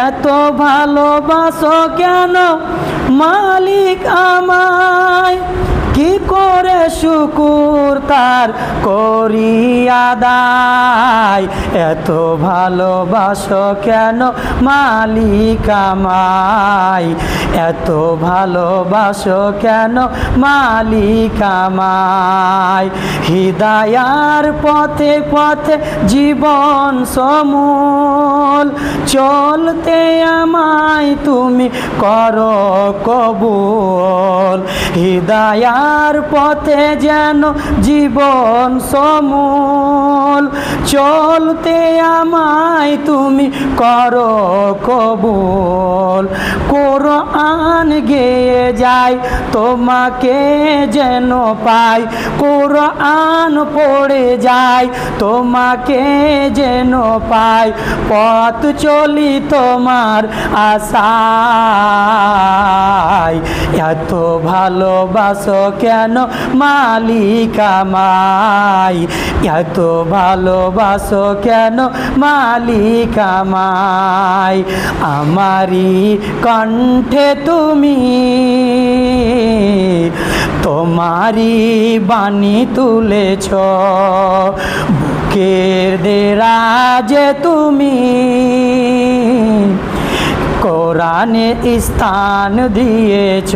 এত ভালোবাসো কেন মালিক আমায়, কি করে শুকুর তার করি আদায়। এত ভালোবাসো কেন মালিক আমায়, এত ভালোবাসো কেন মালিক আমায়। হিদায়ার পথে পথে জীবন সমূল, চলতে আমায় তুমি করো কবুল। হিদায়ার পথে যেন জীবন সমূল, চলতে আমায় তুমি করো কবুল। কোরআন গেয়ে যায় তোমাকে যেন পাই, কোরআন পড়ে যায় তোমাকে যেন পাই। পথ চলি তোমার আশায়, এত ভালোবাসো কেন মালিক আমায়, এত ভালোবাসো কেন মালিক আমায়। আমারি কণ্ঠে তুমি তোমারি বাণী তুলেছ, বুকের দেরাজে তুমি কোরআনে স্থান দিয়েছ।